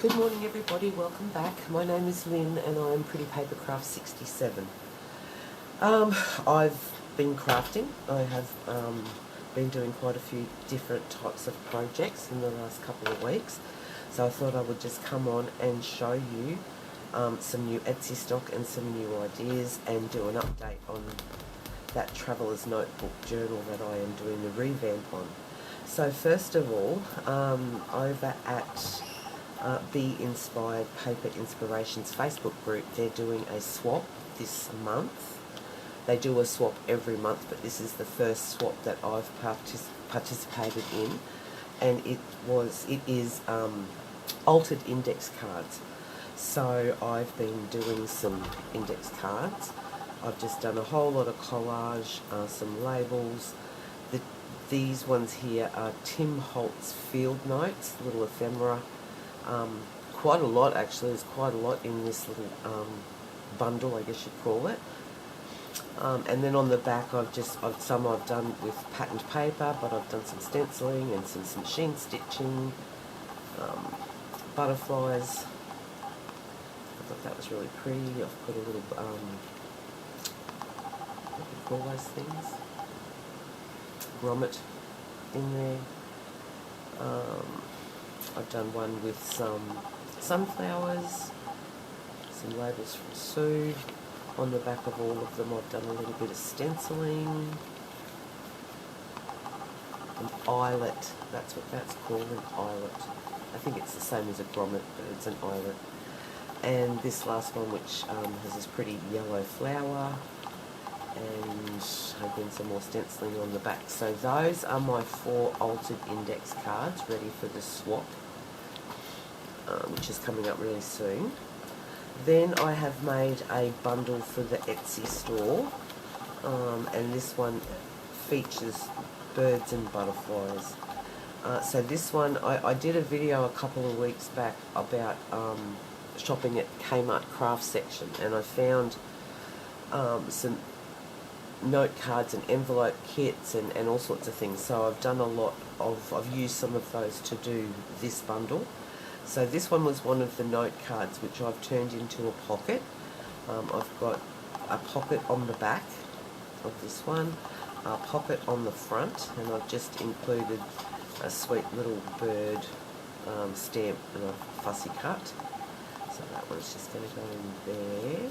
Good morning everybody, welcome back. My name is Lynn and I am Pretty Paper Craft 67. I've been crafting. I have been doing quite a few different types of projects in the last couple of weeks. So I thought I would just come on and show you some new Etsy stock and some new ideas and do an update on that Traveller's Notebook journal that I am doing the revamp on. So first of all, over at Be Inspired Paper Inspirations Facebook group, they're doing a swap this month. They do a swap every month, but this is the first swap that I've participated in, and it is altered index cards. So I've been doing some index cards. I've just done a whole lot of collage, some labels. These ones here are Tim Holtz field notes, little ephemera. Quite a lot actually. There's quite a lot in this little bundle, I guess you'd call it. And then on the back, I've done with patterned paper, but I've done some stenciling and some machine stitching, butterflies. I thought that was really pretty. I've put a little what do you call those things? Grommet in there. I've done one with some sunflowers, some labels from Sue. On the back of all of them I've done a little bit of stenciling. An eyelet, that's what that's called, an eyelet. I think it's the same as a grommet, but it's an eyelet. And this last one, which has this pretty yellow flower, and again some more stenciling on the back. So those are my 4 altered index cards ready for the swap, which is coming up really soon. Then I have made a bundle for the Etsy store, and this one features birds and butterflies. So this one, I did a video a couple of weeks back about shopping at Kmart craft section, and I found some note cards and envelope kits and all sorts of things. So I've used some of those to do this bundle. So this one was one of the note cards which I've turned into a pocket. I've got a pocket on the back of this one, a pocket on the front, and I've just included a sweet little bird stamp and a fussy cut. So that one's just going to go in there.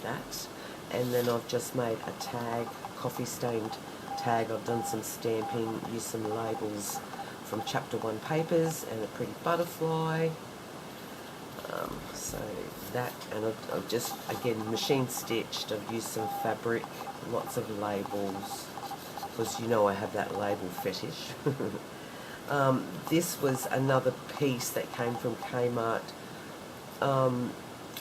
That. And then I've just made a tag, coffee stained tag. I've done some stamping, used some labels from Chapter 1 papers and a pretty butterfly. So that, and I've just, again, machine stitched. I've used some fabric, lots of labels, because you know I have that label fetish. This was another piece that came from Kmart.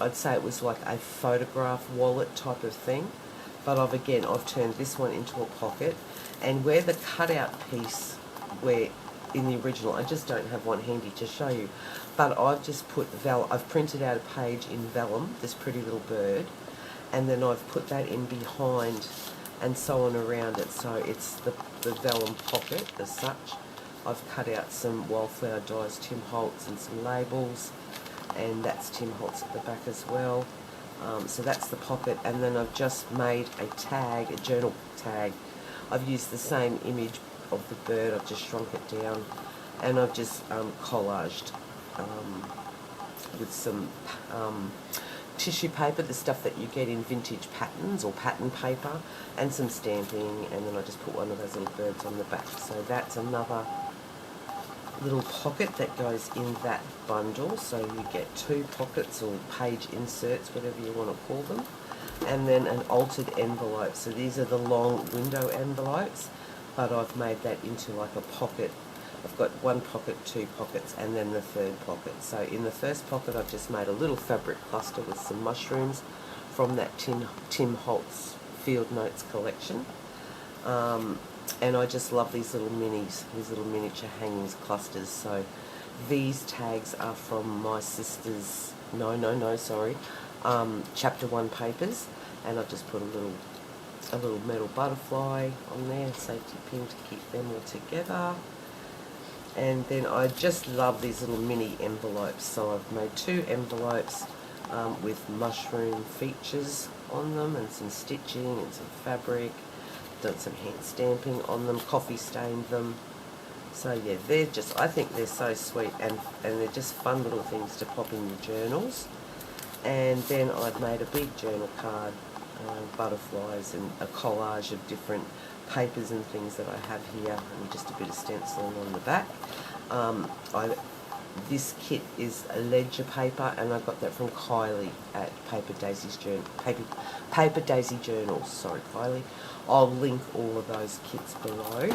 I'd say it was like a photograph wallet type of thing, but I've turned this one into a pocket, and where the cutout piece, where in the original, I just don't have one handy to show you, but I've just put I've printed out a page in vellum, this pretty little bird, and then I've put that in behind and so on around it, so it's the vellum pocket as such. I've cut out some wildflower dies, Tim Holtz, and some labels, and that's Tim Holtz at the back as well. So that's the pocket, and then I've just made a tag, a journal tag. I've used the same image of the bird, I've just shrunk it down, and I've just collaged with some tissue paper, the stuff that you get in vintage patterns or pattern paper, and some stamping, and then I just put one of those little birds on the back. So that's another little pocket that goes in that bundle. So you get 2 pockets or page inserts, whatever you want to call them, and then an altered envelope. So these are the long window envelopes, but I've made that into like a pocket. I've got 1 pocket, 2 pockets, and then the 3rd pocket. So in the first pocket I've just made a little fabric cluster with some mushrooms from that Tim Holtz Field Notes collection. And I just love these little minis, these little miniature hangings clusters. So these tags are from my sister's, Chapter 1 papers, and I've just put a little metal butterfly on there, safety pin to keep them all together. And then I just love these little mini envelopes. So I've made 2 envelopes with mushroom features on them and some stitching and some fabric. Done some hand stamping on them, coffee stained them. So yeah, they're just, I think they're so sweet, and they're just fun little things to pop in your journals. And then I've made a big journal card, butterflies and a collage of different papers and things that I have here, and just a bit of stenciling on the back. This kit is a ledger paper, and I got that from Kylie at Paper Daisy Journals. Sorry, Kylie. I'll link all of those kits below.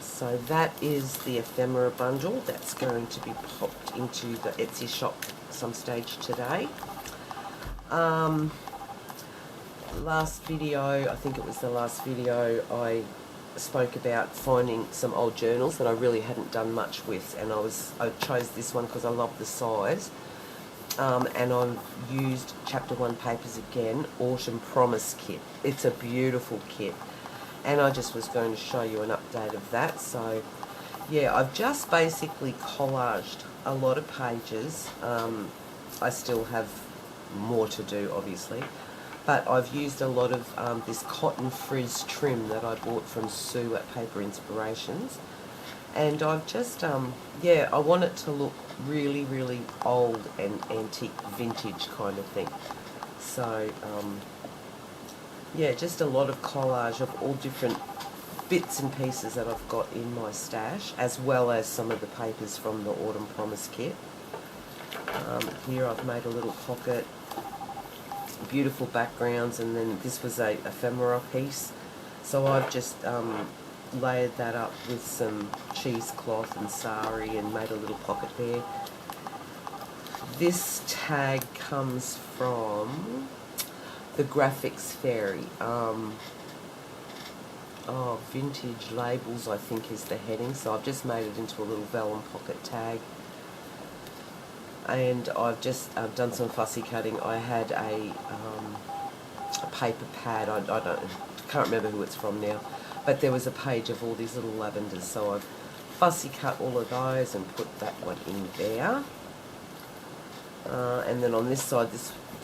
So that is the Ephemera bundle that's going to be popped into the Etsy shop some stage today. Last video, I think it was the last video, I spoke about finding some old journals that I really hadn't done much with, and I chose this one because I love the size. And I've used Chapter 1 papers again, Autumn Promise kit. It's a beautiful kit, and I just was going to show you an update of that. So yeah, I've just basically collaged a lot of pages. I still have more to do, obviously, but I've used a lot of this cotton frizz trim that I bought from Sue at Paper Inspirations, and I've just yeah, I want it to look really, really old and antique, vintage kind of thing. So yeah, just a lot of collage of all different bits and pieces that I've got in my stash, as well as some of the papers from the Autumn Promise kit. Here I've made a little pocket, beautiful backgrounds, and then this was a ephemera piece, so I've just layered that up with some cheesecloth and sari and made a little pocket there. This tag comes from the Graphics Fairy. Vintage Labels, I think, is the heading, so I've just made it into a little vellum pocket tag. And I've just done some fussy cutting. I had a paper pad, I can't remember who it's from now, but there was a page of all these little lavenders, so I've fussy cut all of those and put that one in there. And then on this side,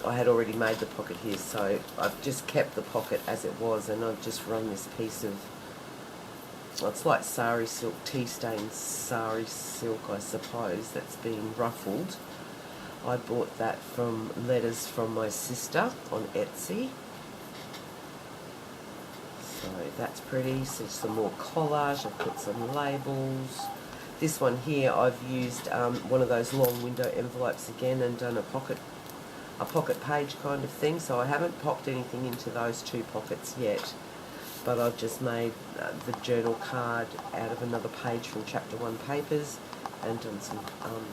I had already made the pocket here, so I've just kept the pocket as it was, and I've just run this piece of, well, it's like sari silk, tea-stained sari silk, I suppose, that's been ruffled. I bought that from Letters from My Sister on Etsy. So that's pretty. So some more collage. I've put some labels. This one here, I've used one of those long window envelopes again and done a pocket page kind of thing. So I haven't popped anything into those 2 pockets yet, but I've just made the journal card out of another page from Chapter 1 papers and done some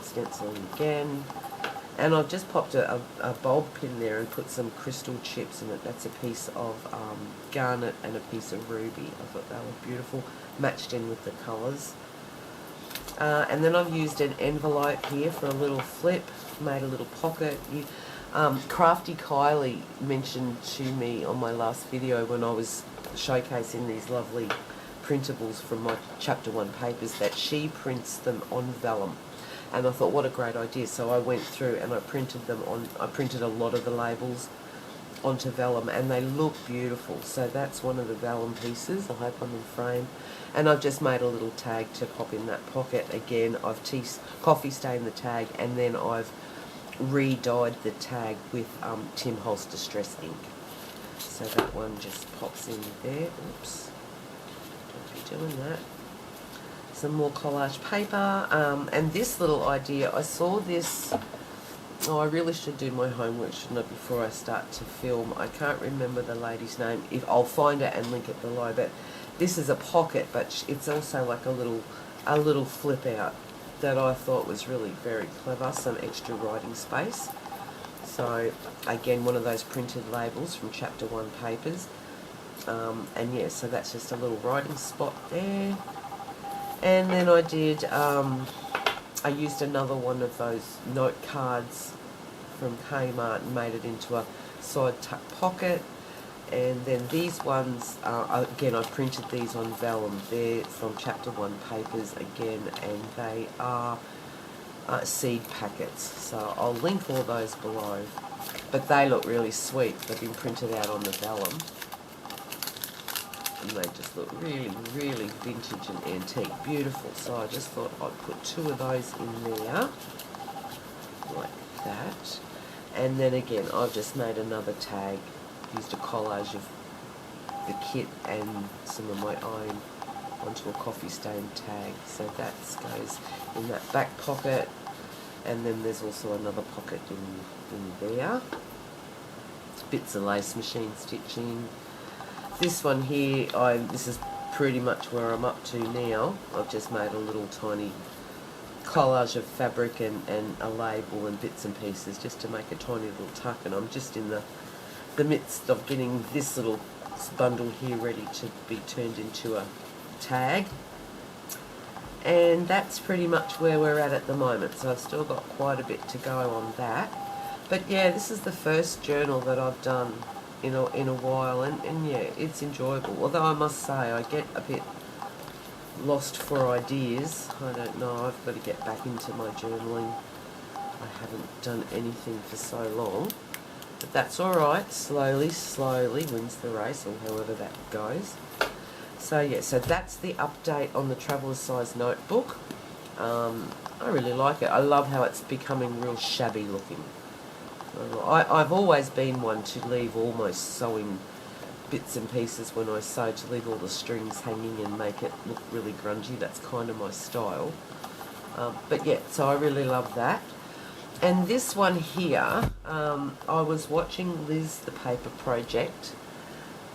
stenciling again. And I've just popped a bulb pin there and put some crystal chips in it. That's a piece of garnet and a piece of ruby. I thought they were beautiful, matched in with the colours. And then I've used an envelope here for a little flip, made a little pocket. Crafty Kylie mentioned to me on my last video when I was showcasing these lovely printables from my Chapter 1 papers that she prints them on vellum. And I thought, what a great idea. So I went through and I printed a lot of the labels onto vellum, and they look beautiful. So that's one of the vellum pieces. I hope I'm in frame. And I've just made a little tag to pop in that pocket. Again, I've coffee stained the tag, and then I've re-dyed the tag with Tim Holtz Distress ink. So that one just pops in there. Oops, don't be doing that. Some more collage paper, and this little idea, I saw this, I really should do my homework, shouldn't I, before I start to film. I can't remember the lady's name. I'll find it and link it below, but this is a pocket, but it's also like a little flip out that I thought was really very clever, some extra writing space. So again, one of those printed labels from Chapter 1 papers, and yeah, so that's just a little writing spot there. And then I did, I used another one of those note cards from Kmart and made it into a side tuck pocket. And then these ones, again, I printed these on vellum. They're from Chapter 1 papers again, and they are seed packets. So I'll link all those below. But they look really sweet. They've been printed out on the vellum. And they just look really, really vintage and antique. Beautiful. So I just thought I'd put 2 of those in there. Like that. And then again, I've just made another tag. Used a collage of the kit and some of my own onto a coffee stain tag. So that goes in that back pocket. And then there's also another pocket in there. Bits of lace machine stitching. This one here, this is pretty much where I'm up to now. I've just made a little tiny collage of fabric and a label and bits and pieces just to make a tiny little tuck, and I'm just in the midst of getting this little bundle here ready to be turned into a tag. And that's pretty much where we're at the moment, so I've still got quite a bit to go on that. But yeah, this is the first journal that I've done in a while, and yeah, it's enjoyable. Although I must say, I get a bit lost for ideas. I don't know, I've got to get back into my journaling. I haven't done anything for so long. But that's alright, slowly wins the race, or however that goes. So yeah, so that's the update on the traveller's size notebook. I really like it. I love how it's becoming real shabby looking. I've always been one to leave almost sewing bits and pieces when I sew, to leave all the strings hanging and make it look really grungy. That's kind of my style. But yeah, so I really love that. And this one here, I was watching Liz, the Paper Project,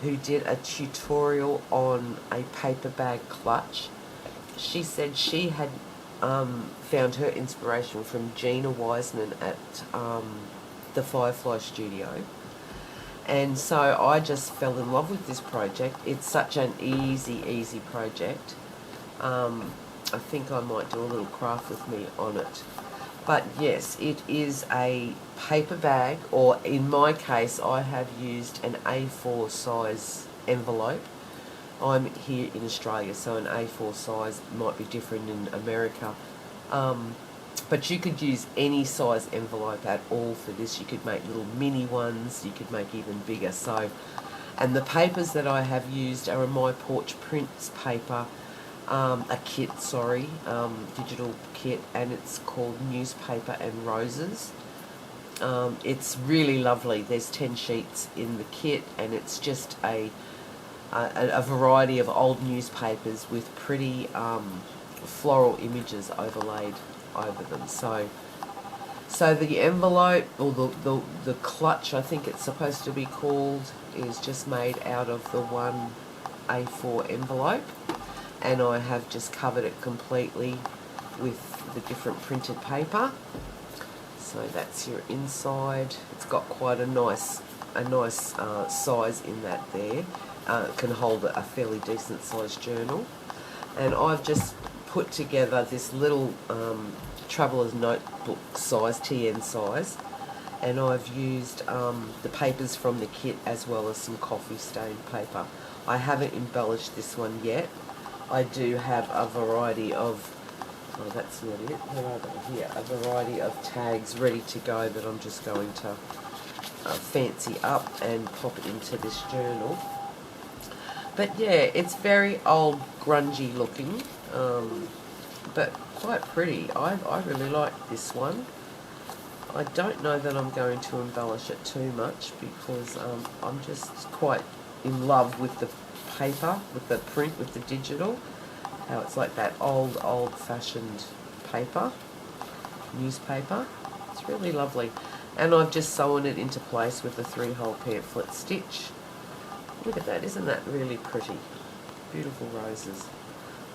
who did a tutorial on a paper bag clutch. She said she had found her inspiration from Gina Wiseman at the Firefly Studio. And so I just fell in love with this project. It's such an easy project. I think I might do a little craft with me on it. But yes, it is a paper bag, or in my case, I have used an A4 size envelope. I'm here in Australia, so an A4 size might be different in America. But you could use any size envelope at all for this. You could make little mini ones, you could make even bigger. So, and the papers that I have used are a My Porch Prints paper, a kit, digital kit, and it's called Newspaper and Roses. It's really lovely. There's 10 sheets in the kit, and it's just a variety of old newspapers with pretty floral images overlaid over them. So the envelope, or the clutch, I think it's supposed to be called, is just made out of the one A4 envelope, and I have just covered it completely with the different printed paper. So that's your inside. It's got quite a nice size in that there. It can hold a fairly decent sized journal. And I've just put together this little traveller's notebook size, TN size, and I've used the papers from the kit as well as some coffee stained paper. I haven't embellished this one yet. I do have a variety of, oh that's not it, where are they here? A variety of tags ready to go that I'm just going to fancy up and pop it into this journal. But yeah, it's very old, grungy looking, but quite pretty. I really like this one. I don't know that I'm going to embellish it too much because I'm just quite in love with the paper, with the print, with the digital. How it's like that old-fashioned paper, newspaper. It's really lovely. And I've just sewn it into place with a 3-hole pamphlet stitch. Look at that, isn't that really pretty? Beautiful roses.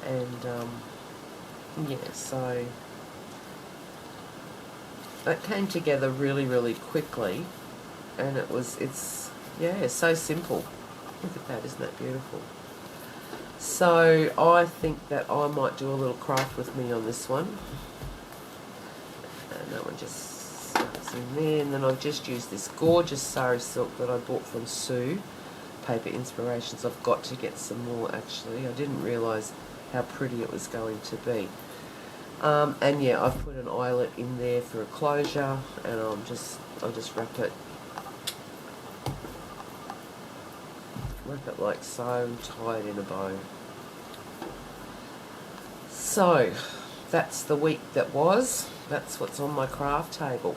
And yeah, so that came together really quickly, and it's so simple. Look at that, isn't that beautiful? So I think that I might do a little craft with me on this one. And that one just starts in there, and then I've just used this gorgeous sari silk that I bought from Sue, paper inspirations. I've got to get some more actually. I didn't realise how pretty it was going to be. And yeah, I've put an eyelet in there for a closure, and I'll just wrap it like so and tie it in a bow. So that's the week that was. That's what's on my craft table.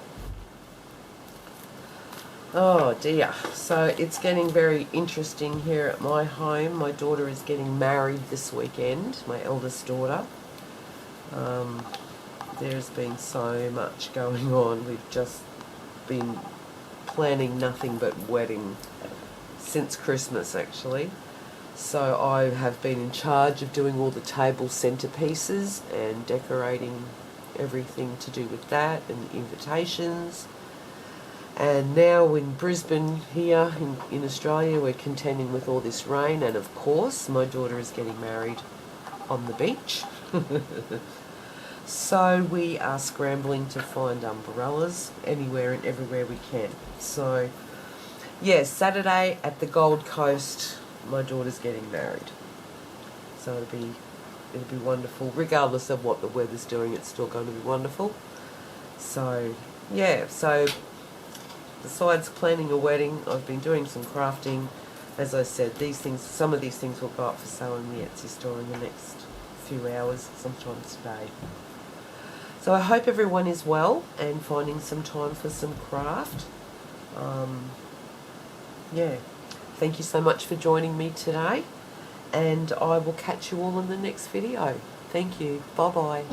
Oh dear. So it's getting very interesting here at my home. My daughter is getting married this weekend, my eldest daughter. There's been so much going on. We've just been planning nothing but wedding since Christmas actually. So I have been in charge of doing all the table centerpieces and decorating everything to do with that and invitations. And now in Brisbane here in Australia, we're contending with all this rain, and of course my daughter is getting married on the beach. So we are scrambling to find umbrellas anywhere and everywhere we can. So yes, Saturday at the Gold Coast, my daughter's getting married. So it'll be wonderful. Regardless of what the weather's doing, it's still going to be wonderful. So yeah, so besides planning a wedding, I've been doing some crafting. As I said, some of these things will go up for sale in the Etsy store in the next few hours, sometime today. So I hope everyone is well and finding some time for some craft. Yeah, thank you so much for joining me today, and I will catch you all in the next video. Thank you. Bye-bye.